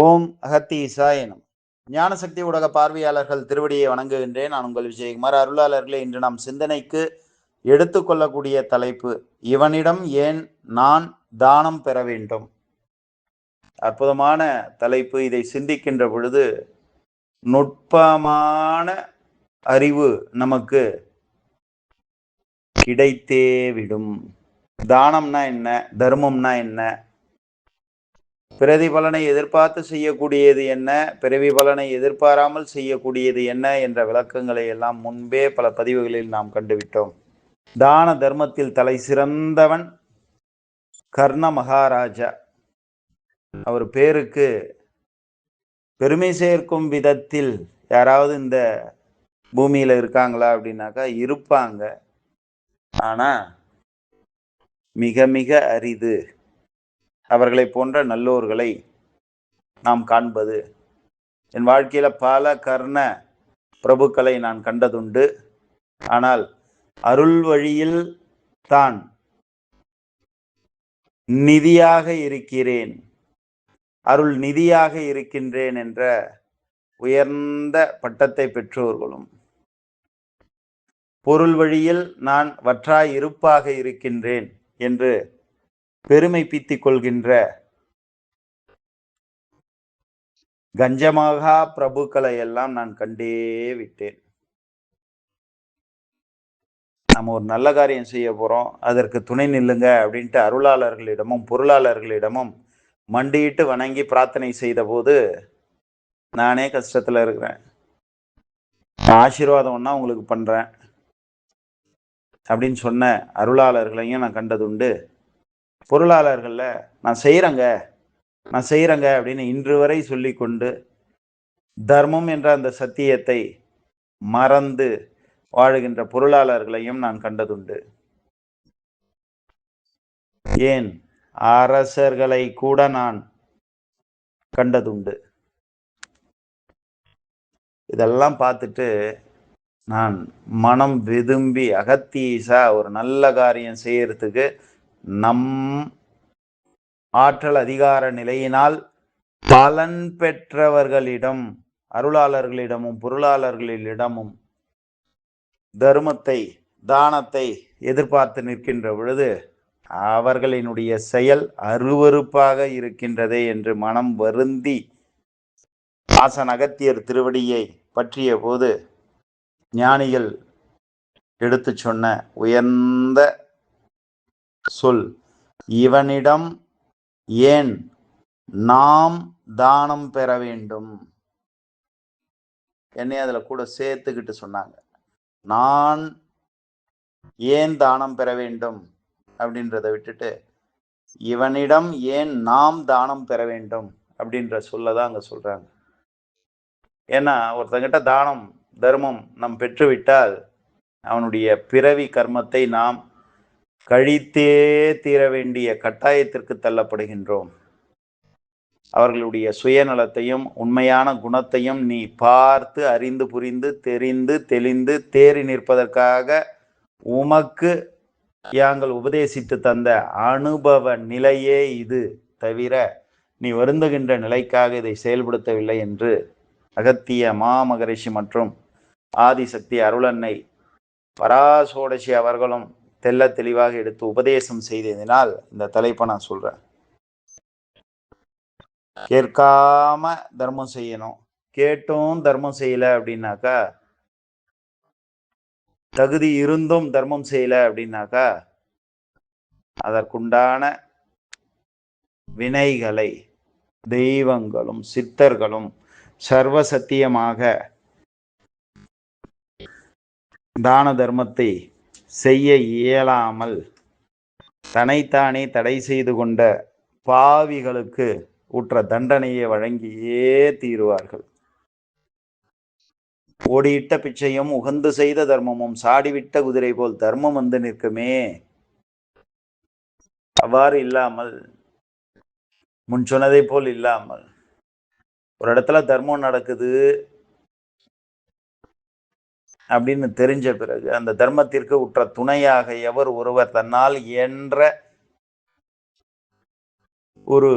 ஓம் அகத்தீசாய நமः. ஞானசக்தி ஊடக பார்வையாளர்கள் திருவடியை வணங்குகின்றேன். நான் உங்கள் விஜயகுமார். அருளாளர்களே, இன்று நாம் சிந்தனைக்கு எடுத்துக்கொள்ளக்கூடிய தலைப்பு, இவனிடம் ஏன் நான் தானம் பெற வேண்டும்? அற்புதமான தலைப்பு. இதை சிந்திக்கின்ற பொழுது நுட்பமான அறிவு நமக்கு கிடைத்தே விடும். தானம்னா என்ன? தர்மம்னா என்ன? பிரதிபலனை எதிர்பார்த்து செய்யக்கூடியது என்ன, பிரதிபலனை எதிர்பாராமல் செய்யக்கூடியது என்ன என்ற விளக்கங்களை எல்லாம் முன்பே பல பதிவுகளில் நாம் கண்டுவிட்டோம். தான தர்மத்தில் தலை சிறந்தவன் கர்ண மகாராஜா. அவர் பேருக்கு பெருமை சேர்க்கும் விதத்தில் யாராவது இந்த பூமியில இருக்காங்களா அப்படின்னாக்கா இருப்பாங்க. ஆனா மிக மிக அரிது அவர்களை போன்ற நல்லோர்களை நாம் காண்பது. என் வாழ்க்கையில பல கர்ண பிரபுக்களை நான் கண்டதுண்டு. ஆனால் அருள் வழியில் தான் நிதியாக இருக்கிறேன், அருள் நிதியாக இருக்கின்றேன் என்ற உயர்ந்த பட்டத்தை பெற்றோர்களும், பொருள் வழியில் நான் வற்றாய் இருப்பாக இருக்கின்றேன் என்று பெருமை பீத்திக் கொள்கின்ற கஞ்சமகா பிரபுக்களை எல்லாம் நான் கண்டே விட்டேன். நம்ம ஒரு நல்ல காரியம் செய்ய போறோம், அதற்கு துணை நில்லுங்க அப்படின்ட்டு அருளாளர்களிடமும் பொருளாளர்களிடமும் மண்டியிட்டு வணங்கி பிரார்த்தனை செய்த போது, நானே கஷ்டத்துல இருக்கிறேன், ஆசீர்வாதம் ஒன்னா உங்களுக்கு பண்றேன் அப்படின்னு சொன்ன அருளாளர்களையும் நான் கண்டதுண்டு. பொருளாளர்கள்ல நான் செய்யறேங்க அப்படின்னு இன்று வரை சொல்லி கொண்டு தர்மம் என்ற அந்த சத்தியத்தை மறந்து வாழுகின்ற பொருளாளர்களையும் நான் கண்டதுண்டு. ஏன் அரசர்களை கூட நான் கண்டதுண்டு. இதெல்லாம் பார்த்துட்டு நான் மனம் விரும்பி அகத்தீசா ஒரு நல்ல காரியம் செய்யறதுக்கு நம் ஆற்றல் அதிகார நிலையினால் பலன் பெற்றவர்களிடம், அருளாளர்களிடமும் பொருளாளர்களிடமும் தர்மத்தை தானத்தை எதிர்பார்த்து நிற்கின்ற பொழுது அவர்களினுடைய செயல் அருவருப்பாக இருக்கின்றதே என்று மனம் வருந்தி ஆசன் அகத்தியர் திருவடியை பற்றிய போது ஞானிகள் எடுத்து சொன்ன உயர்ந்த சொல், இவனிடம் ஏன் நாம் தானம் பெற வேண்டும். என்னை அதுல கூட சேர்த்துக்கிட்டு சொன்னாங்க. நான் ஏன் தானம் பெற வேண்டும் அப்படின்றத விட்டுட்டு இவனிடம் ஏன் நாம் தானம் பெற வேண்டும் அப்படின்ற சொல்லதான் அங்க சொல்றாங்க. ஏன்னா ஒருத்தங்கிட்ட தானம் தர்மம் நாம் பெற்றுவிட்டால் அவனுடைய பிறவி கர்மத்தை நாம் கழித்தே தீர வேண்டிய கட்டாயத்திற்கு தள்ளப்படுகின்றோம். அவர்களுடைய சுயநலத்தையும் உண்மையான குணத்தையும் நீ பார்த்து அறிந்து புரிந்து தெரிந்து தெளிந்து தேறி நிற்பதற்காக உமக்கு யாங்கள் உபதேசித்து தந்த அனுபவ நிலையே இது தவிர நீ வருந்துகின்ற நிலைக்காக இதை செயல்படுத்தவில்லை என்று அகத்திய மாமகரிஷி மற்றும் ஆதிசக்தி அருளன்னை பராசோடசி அவர்களும் தெல்ல தெளிவாக எடுத்து உபதேசம் செய்ததினால் இந்த தலைப்பை நான் சொல்றேன். கேட்காம தர்மம் செய்யணும், கேட்டும் தர்மம் செய்யல அப்படின்னாக்கா, தகுதி இருந்தும் தர்மம் செய்யல அப்படின்னாக்கா அதற்குண்டான வினைகளை தெய்வங்களும் சித்தர்களும் சர்வ சத்தியமாக தான தர்மத்தை செய்ய இயலாமல் தன்னைத்தானே தடை செய்து கொண்ட பாவிகளுக்கு உற்ற தண்டனையை வழங்கியே தீருவார்கள். ஓடியிட்ட பிச்சையும் உகந்து செய்த தர்மமும் சாடிவிட்ட குதிரை போல் தர்மம் வந்து நிற்குமே. அவ்வாறு இல்லாமல், முன் சொன்னதை போல் இல்லாமல், ஒரு இடத்துல தர்மம் நடக்குது அப்படின்னு தெரிஞ்ச பிறகு அந்த தர்மத்திற்கு உற்ற துணையாக எவர் ஒருவர் தன்னால் என்ற ஒரு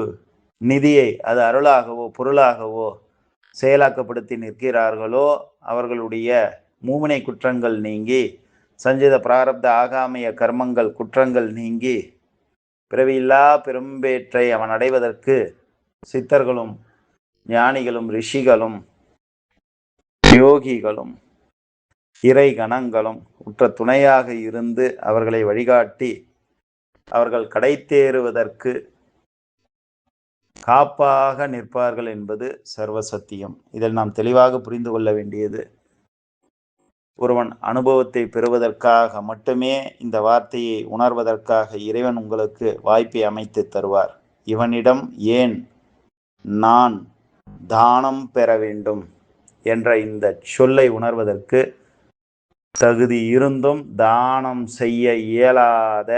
நிதியை அது அருளாகவோ பொருளாகவோ செயலாக்கப்படுத்தி நிற்கிறார்களோ அவர்களுடைய மூவினை குற்றங்கள் நீங்கி, சஞ்சித பிராரப்த ஆகாமிய கர்மங்கள் குற்றங்கள் நீங்கி, பிறவியில்லா பெரும்பேற்றை அவன் அடைவதற்கு சித்தர்களும் ஞானிகளும் ரிஷிகளும் யோகிகளும் இறை கணங்களும் உற்ற துணையாக இருந்து அவர்களை வழிகாட்டி அவர்கள் கடை தேறுவதற்கு காப்பாக நிற்பார்கள் என்பது சர்வசத்தியம். இதில் நாம் தெளிவாக புரிந்து கொள்ள வேண்டியது, ஒருவன் அனுபவத்தை பெறுவதற்காக மட்டுமே இந்த வார்த்தையை உணர்வதற்காக இறைவன் உங்களுக்கு வாய்ப்பை அமைத்து தருவார். இவனிடம் ஏன் நான் தானம் பெற வேண்டும் என்ற இந்த சொல்லை உணர்வதற்கு தகுதி இருந்தும் தானம் செய்ய இயலாத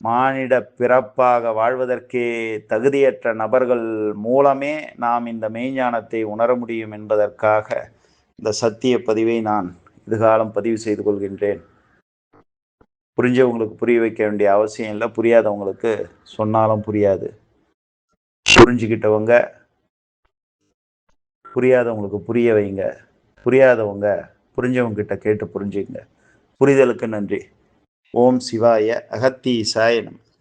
மானிட பிறப்பாக வாழ்வதற்கே தகுதியற்ற நபர்கள் மூலமே நாம் இந்த மெய்ஞானத்தை உணர முடியும் என்பதற்காக இந்த சத்திய பதிவை நான் இதுகாலம் பதிவு செய்து கொள்கின்றேன். புரிஞ்சவங்களுக்கு புரிய வைக்க வேண்டிய அவசியம் இல்லை, புரியாதவங்களுக்கு சொன்னாலும் புரியாது. புரிஞ்சுக்கிட்டவங்க புரியாதவங்களுக்கு புரிய வைங்க, புரியாதவங்க புரிஞ்சவங்க கிட்ட கேட்டு புரிஞ்சுங்க. புரிதலுக்கு நன்றி. ஓம் சிவாய. அகத்தீசாய நமः.